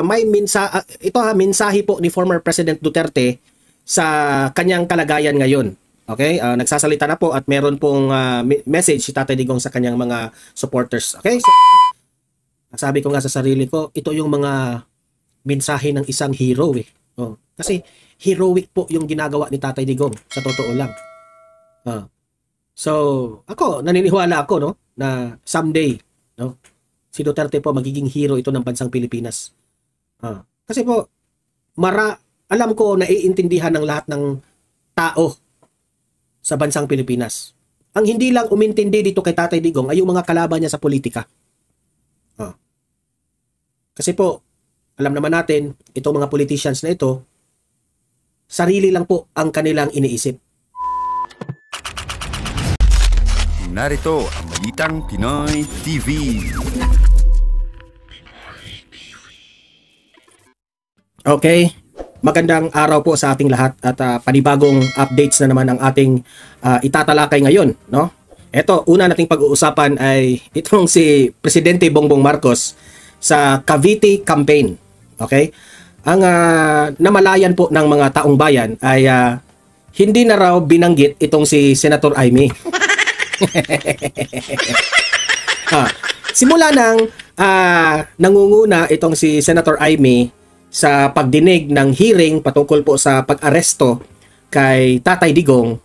mensahe po ni former President Duterte sa kanyang kalagayan ngayon. Okay? Nagsasalita na po at meron pong message si Tatay Digong sa kanyang mga supporters. Okay? So, sabi ko nga sa sarili ko, ito yung mga mensahe ng isang hero eh. Kasi heroic po yung ginagawa ni Tatay Digong sa totoo lang. So, ako, naniniwala ako no, na someday, no, si Duterte po magiging hero ito ng bansang Pilipinas. Kasi po, alam ko na iintindihan ng lahat ng tao sa bansang Pilipinas. Ang hindi lang umintindi dito kay Tatay Digong ay yung mga kalaban niya sa politika. Kasi po, alam naman natin, itong mga politicians na ito, sarili lang po ang kanilang iniisip. Narito ang Balitang Pinoy TV. Okay, magandang araw po sa ating lahat at panibagong updates na naman ang ating itatalakay ngayon, no? Ito, una nating pag-uusapan ay itong si Presidente Bongbong Marcos sa Cavite campaign. Okay? Ang namalayan po ng mga taong bayan ay hindi na raw binanggit itong si Senator Imee. Simula nang nangunguna itong si Senator Imee sa pagdinig ng hearing patungkol po sa pag-aresto kay Tatay Digong,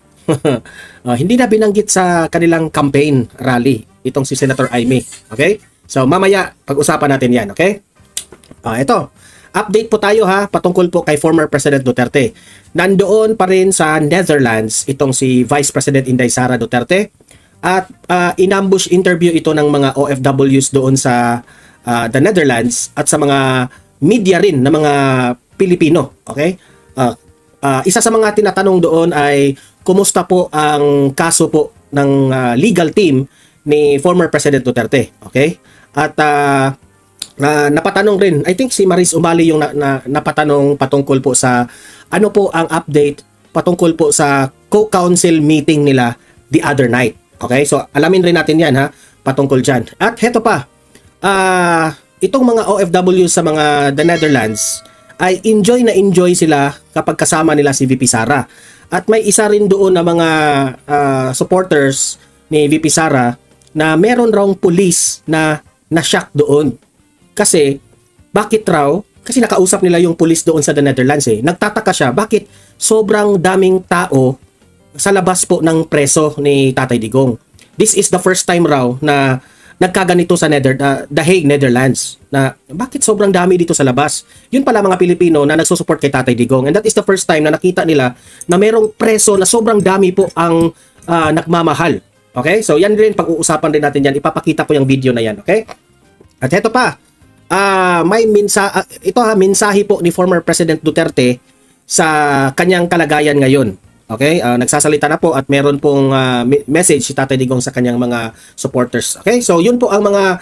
hindi na binanggit sa kanilang campaign rally itong si Senator Imee. Okay? So mamaya pag-usapan natin yan. Okay? Ito. Update po tayo patungkol po kay former President Duterte. Nandoon pa rin sa Netherlands itong si Vice President Inday Sara Duterte at inambush interview ito ng mga OFWs doon sa the Netherlands at sa mga media rin na mga Pilipino. Okay? Isa sa mga tinatanong doon ay kumusta po ang kaso po ng legal team ni former President Duterte. Okay? At napatanong rin, I think si Maris Umali yung napatanong patungkol po sa ano po ang update patungkol po sa co-council meeting nila the other night. Okay? So alamin rin natin yan patungkol dyan. At heto pa, itong mga OFW sa mga the Netherlands ay enjoy sila kapag kasama nila si VP Sara. At may isa rin doon na mga supporters ni VP Sara na meron raw pulis na na-shock doon. Kasi, bakit raw? Kasi nakausap nila yung pulis doon sa the Netherlands eh. Nagtataka siya, bakit sobrang daming tao sa labas po ng preso ni Tatay Digong. This is the first time raw na nagkaganito sa The Hague, Netherlands. Na bakit sobrang dami dito sa labas? Yun pala mga Pilipino na nagsusupport kay Tatay Digong. And that is the first time na nakita nila na merong preso na sobrang dami po ang nagmamahal. Okay? So yan rin, pag-uusapan rin natin yan. Ipapakita ko yung video na yan. Okay? At heto pa, mensahe po ni former President Duterte sa kanyang kalagayan ngayon. Okay? Nagsasalita na po at meron pong message si Tatay Digong sa kanyang mga supporters. Okay? So yun po ang mga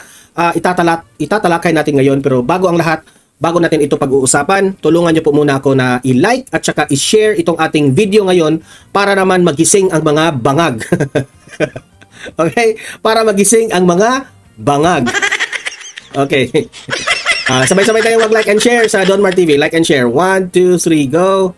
itatalakay natin ngayon. Pero bago natin ito pag-uusapan, tulungan nyo po muna ako na i-like at saka i-share itong ating video ngayon para naman magising ang mga bangag. Okay? Para magising ang mga bangag. Okay. Sabay-sabay tayong mag-like and share sa Don Mar TV. Like and share. 1, 2, 3, go!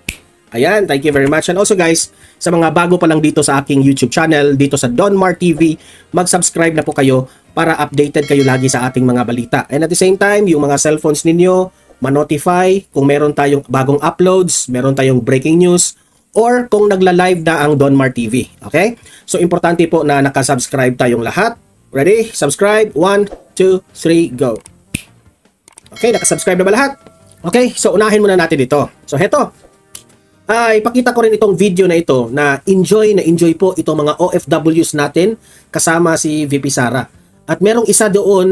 Ayan, thank you very much. And also guys, sa mga bago pa lang dito sa aking YouTube channel, dito sa Don Mar TV, mag-subscribe na po kayo para updated kayo lagi sa ating mga balita. And at the same time, yung mga cellphones ninyo, ma-notify kung meron tayong bagong uploads, meron tayong breaking news, or kung nagla-live na ang Don Mar TV. Okay? So, importante po na nakasubscribe tayong lahat. Ready? Subscribe. 1, 2, 3, go. Okay, nakasubscribe na ba lahat? Okay, so unahin muna natin ito. So, heto. Ipakita ko rin itong video na ito na enjoy po itong mga OFWs natin kasama si VP Sara. At merong isa doon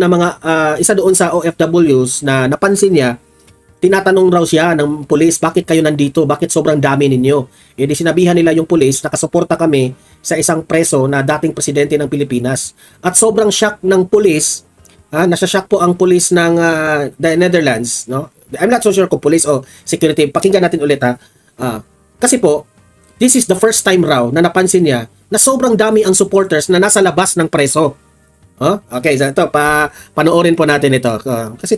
sa OFWs na napansin niya, tinatanong raw siya ng pulis, bakit kayo nandito? Bakit sobrang dami ninyo? Di sinabihan nila yung pulis, nakasuporta kami sa isang preso na dating presidente ng Pilipinas. At sobrang shock ng pulis, nasa-shock po ang pulis ng the Netherlands, no? I'm not so sure kung pulis o security. Pakinggan natin ulit kasi po, this is the first time raw na napansin niya na sobrang dami ang supporters na nasa labas ng preso. Okay, so ito, panoorin po natin ito. Kasi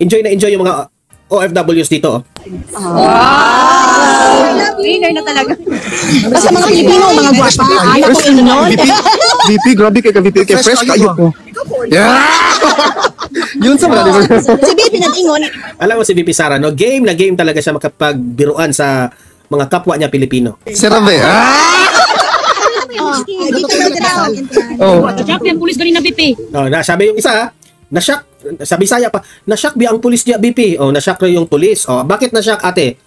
enjoy na enjoy yung mga OFWs dito. Winner na talaga. Basta mga Pilipino, mga gwapa. Anak ko inon. VP, grabe kay VP kay fresh kayo ko. Yeah. Yun sa mga Si Bibi nag-ingon. Alam mo si VP Sara, no? Game na game talaga siya makapagbiruan sa mga kapwa niya Pilipino. Sirabe. Dito na dito. Oh. Shock yung pulis ganina BP. Oh, sabi yung isa, na-shock, sa Bisaya pa, na-shock biya ang pulis niya, BP. Oh, na-shock rin yung pulis. Oh, bakit na-shock, ate?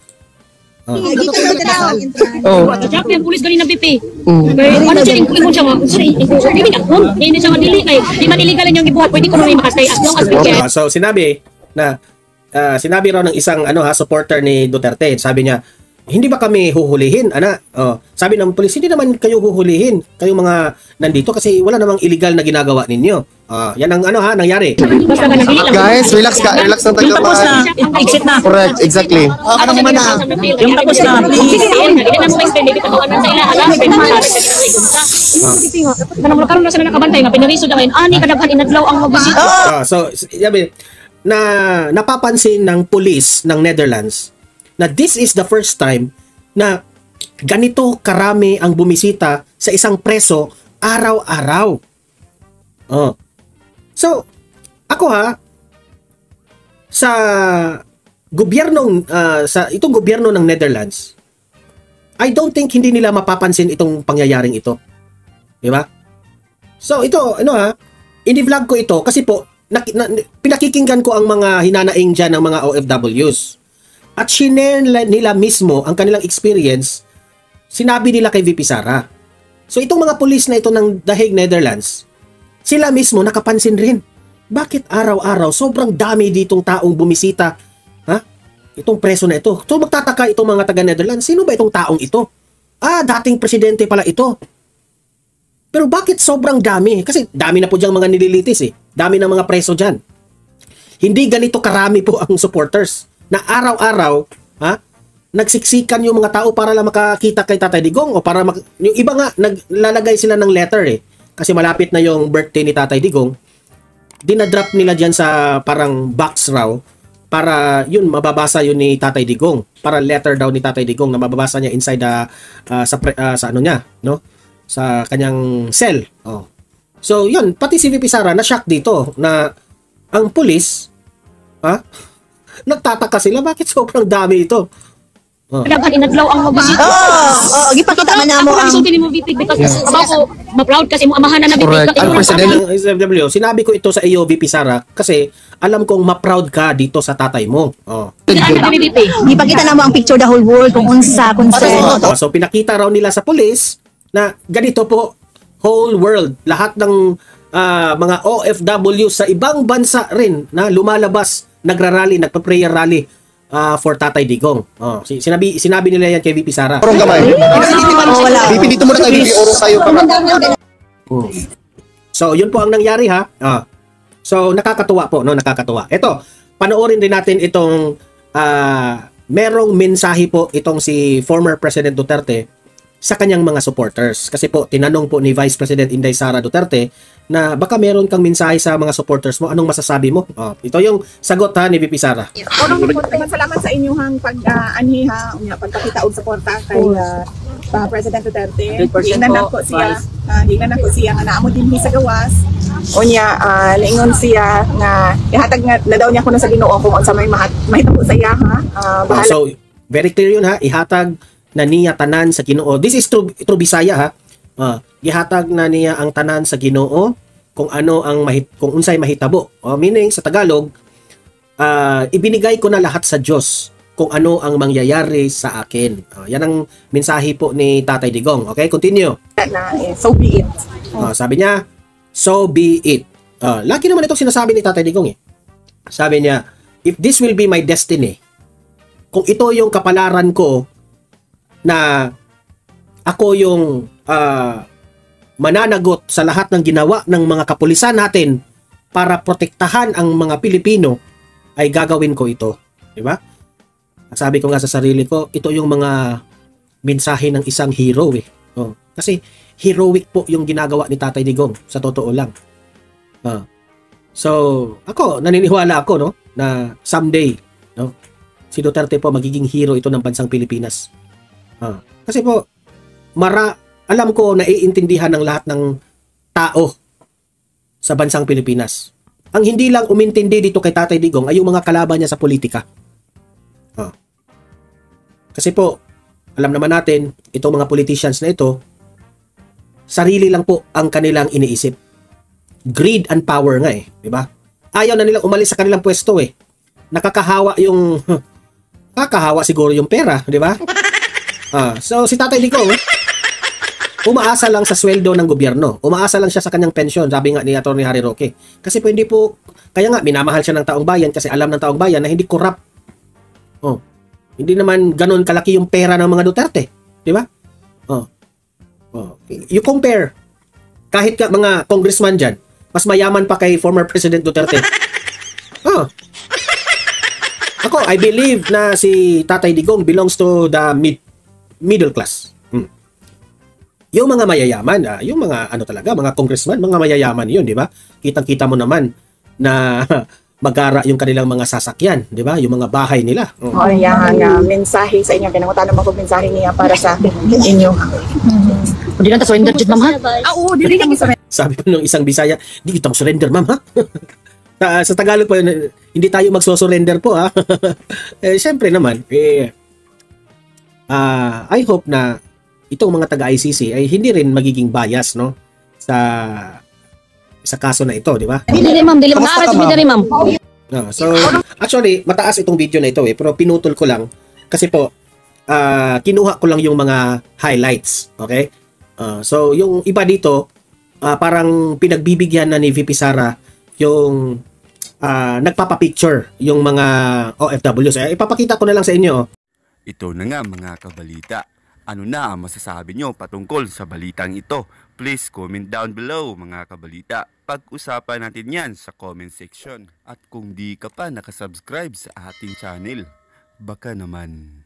Dito na dito. Oh. Shock yung pulis ganina BP. Ano siya yung siya mo? Sorry, hindi na kun. Hindi siya madili kay di man illegal yung gibuhat, pwede ko rin makastay as long as we can. So sinabi na sinabi raw ng isang supporter ni Duterte, sabi niya, hindi ba kami huhulihin, ana? Oh, sabi ng pulis, hindi naman kayo huhulihin, kayong mga nandito kasi wala namang illegal na ginagawa ninyo. Yan ang nangyari. Basta ka nagili lang. Guys, relax ka. Relax lang tayo. Yung tapos na, exit na. Correct, exactly. Ano mo na? Yung tapos na, hindi na mo extend, hindi katawanan sa ila. Alam, pwede mo natin sa igunta. Kanang karon na sila nakabantay nga pinariso na kayo. Ani kadaghan inadlaw ang magbisita. So, sabi, napapansin ng police ng Netherlands na this is the first time na ganito karami ang bumisita sa isang preso araw-araw. So, ako sa gobyernong sa itong gobyerno ng Netherlands, I don't think hindi nila mapapansin itong pangyayaring ito. Di ba? So, ito ini-vlog ko ito kasi po pinakikinggan ko ang mga hinanaing dyan ng mga OFWs. At shinare nila mismo ang kanilang experience, sinabi nila kay VP Sara. So itong mga pulis na ito ng The Hague, Netherlands, sila mismo nakapansin rin. Bakit araw-araw sobrang dami ditong taong bumisita? Itong preso na ito. So magtataka itong mga taga-Netherlands, sino ba itong taong ito? Dating presidente pala ito. Pero bakit sobrang dami? Kasi dami na po diyang mga nililitis Dami ng mga preso dyan. Hindi ganito karami po ang supporters na araw-araw, nagsiksikan yung mga tao para lang makakita kay Tatay Digong o para yung iba nga, naglalagay sila ng letter kasi malapit na yung birthday ni Tatay Digong, dinadrop nila dyan sa parang box raw para yun, mababasa yun ni Tatay Digong. Para letter daw ni Tatay Digong na mababasa niya inside sa ano niya, no? Sa kanyang cell. So yun, pati si VP Sara na-shock dito na ang pulis, nagtataka sila, bakit sobrang dami ito? Kadaghan inadlaw ang magbisita. Gipakita man namo ang Sulti ni mo VP because ako ma-proud kasi mo amahan na Correct. VP. Ang president. SFW, sinabi ko ito sa iyo, VP Sara, kasi alam kong ma-proud ka dito sa tatay mo. VP. gipakita namo ang picture the whole world kung unsa So pinakita raw nila sa police na ganito po, whole world, lahat ng mga OFW sa ibang bansa rin na lumalabas, nagrarally, nagpa-prayer rally for Tatay Digong. Sinabi nila yan kay VP Sara. Orong kamay. wala. VP, dito muna tayo. VP, orong tayo. So, yun po ang nangyari So, nakakatuwa po, no? Nakakatuwa. Ito, panoorin din natin itong merong mensahe po itong si former President Duterte sa kanyang mga supporters. Kasi po, tinanong po ni Vice President Inday Sara Duterte na baka meron kang mensahe sa mga supporters mo. Anong masasabi mo? Ito yung sagot ni VP Sara. Salamat sa inyong pag-anhiha, pagpakita og suporta kay President Duterte. Hingan ako siya nga naamo din sa gawas. Unya, naingon siya na ihatag na daw niya kuno sa Ginoo kung unsa may mahitabo sa iya So, very clear yun ihatag na niya tanan sa Ginoo. This is true Bisaya ihatag na niya ang tanan sa Ginoo kung ano ang kung unsay mahitabo. Meaning sa Tagalog, ibinigay ko na lahat sa Diyos kung ano ang mangyayari sa akin. Yan ang mensahe po ni Tatay Digong. Okay, continue. So be it. Sabi niya, so be it. Lagi naman itong sinasabi ni Tatay Digong Sabi niya, if this will be my destiny, kung ito yung kapalaran ko na ako yung mananagot sa lahat ng ginawa ng mga kapulisan natin para protektahan ang mga Pilipino, ay gagawin ko ito. Diba? Sabi ko nga sa sarili ko, ito yung mga mensahe ng isang hero Kasi heroic po yung ginagawa ni Tatay Digong, sa totoo lang. So, ako, naniniwala ako, no? na someday, no, si Duterte po magiging hero ito ng bansang Pilipinas. Kasi po, alam ko na iintindihan ng lahat ng tao sa bansang Pilipinas. Ang hindi lang umintindi dito kay Tatay Digong ay yung mga kalaban niya sa politika. Kasi po, alam naman natin, itong mga politicians na ito, sarili lang po ang kanilang iniisip. Greed and power nga di ba? Ayaw na nilang umalis sa kanilang pwesto Nakakahawa siguro yung pera, di ba? So si Tatay Digong, umaasa lang sa sweldo ng gobyerno. Umaasa lang siya sa kanyang pensyon, sabi nga ni Atty. Harry Roque. Kasi po hindi po, kaya nga minamahal siya ng taong bayan kasi alam ng taong bayan na hindi corrupt. Hindi naman ganun kalaki yung pera ng mga Duterte, di ba? You compare, kahit ka mga congressman dyan, mas mayaman pa kay former President Duterte. Ako, I believe na si Tatay Digong belongs to the middle class. Yung mga mayayaman, yung mga talaga, mga congressman, mga mayayaman yun, di ba? Kitang-kita mo naman na magara yung kanilang mga sasakyan, di ba? Yung mga bahay nila. Yang mensahe sa inyo, kinamutan naman ko mensahe niya para sa inyo. Hindi lang ta surrender jud ma'am ha. Oo, dili kami sa Sabi pa nung isang Bisaya, di kita surrender ma'am ha. Sa Tagalog po, hindi tayo magso-surrender po ha. Siyempre naman, I hope na itong mga taga-ICC ay hindi rin magiging bias no sa kaso na ito, di ba? Dili ma'am, dili mag-aaral sa video ma'am. So, actually, mataas itong video na ito pero pinutol ko lang kasi po kinuha ko lang yung mga highlights, okay? So, yung iba dito parang pinagbibigyan na ni VP Sara yung nagpapapicture yung mga OFWs. Ipapakita ko na lang sa inyo. Ito na nga mga kabalita. Ano na ang masasabi nyo patungkol sa balitang ito? Please comment down below mga kabalita. Pag-usapan natin yan sa comment section. At kung di ka pa nakasubscribe sa ating channel, baka naman